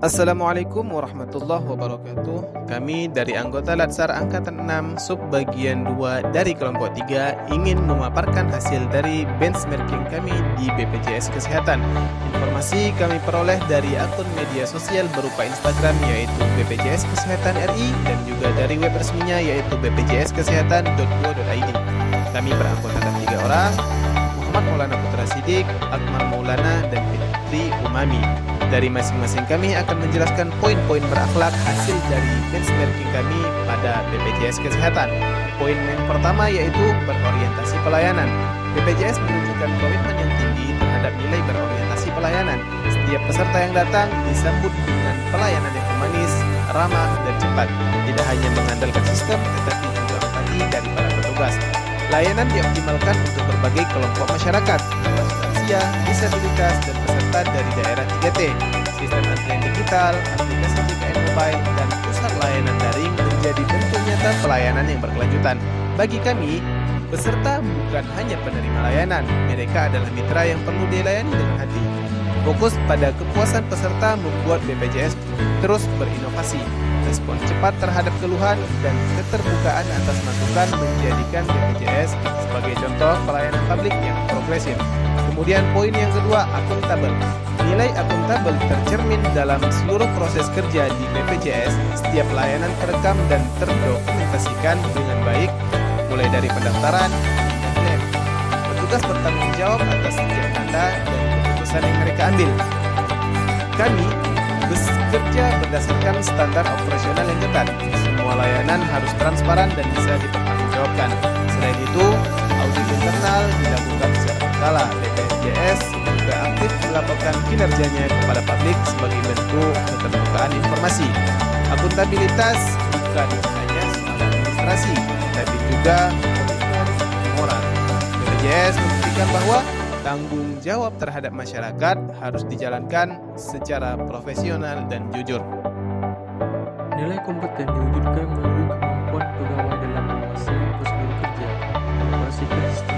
Assalamualaikum warahmatullahi wabarakatuh. Kami dari anggota Latsar Angkatan 6 Subbagian 2 dari kelompok 3 ingin memaparkan hasil dari benchmarking kami di BPJS Kesehatan. Informasi kami peroleh dari akun media sosial berupa Instagram yaitu BPJS Kesehatan RI dan juga dari web resminya yaitu bpjskesehatan.go.id. Kami beranggotakan 3 orang, Muhammad Maulana Putra Sidik, Akmal Maulana, dan Fitri Umami. Dari masing-masing kami akan menjelaskan poin-poin berakhlak hasil dari benchmarking kami pada BPJS Kesehatan. Poin yang pertama yaitu berorientasi pelayanan. BPJS menunjukkan komitmen yang tinggi terhadap nilai berorientasi pelayanan. Setiap peserta yang datang disambut dengan pelayanan yang humanis, ramah, dan cepat. Tidak hanya mengandalkan sistem, tetapi juga empati dari para petugas. Layanan dioptimalkan untuk berbagai kelompok masyarakat, termasuk lansia, disabilitas, dan peserta dari daerah 3T. Sistem antrian digital, aplikasi JKN Mobile, dan pusat layanan daring menjadi bentuk nyata pelayanan yang berkelanjutan. Bagi kami, peserta bukan hanya penerima layanan, mereka adalah mitra yang perlu dilayani dengan hati. Fokus pada kepuasan peserta membuat BPJS terus berinovasi. Respon cepat terhadap keluhan dan keterbukaan atas masukan menjadikan BPJS sebagai contoh pelayanan publik yang progresif. Kemudian poin yang kedua, akuntabel. Nilai akuntabel tercermin dalam seluruh proses kerja di BPJS. Setiap layanan terekam dan terdokumentasikan dengan baik, mulai dari pendaftaran hingga klaim. Petugas bertanggung jawab atas setiap kata dan keputusan yang mereka ambil. Kami bekerja berdasarkan standar operasional yang ketat. Semua layanan harus transparan dan bisa dipertanggungjawabkan. Selain itu, audit internal dilakukan secara berkala. BPJS juga aktif melaporkan kinerjanya kepada publik sebagai bentuk keterbukaan informasi. Akuntabilitas bukan hanya soal administrasi, tapi juga komitmen moral. BPJS membuktikan bahwa tanggung jawab terhadap masyarakat harus dijalankan secara profesional dan jujur. Nilai kompeten diwujudkan melalui kemampuan pegawai dalam menguasai prosedur kerja, mengoperasikan sistem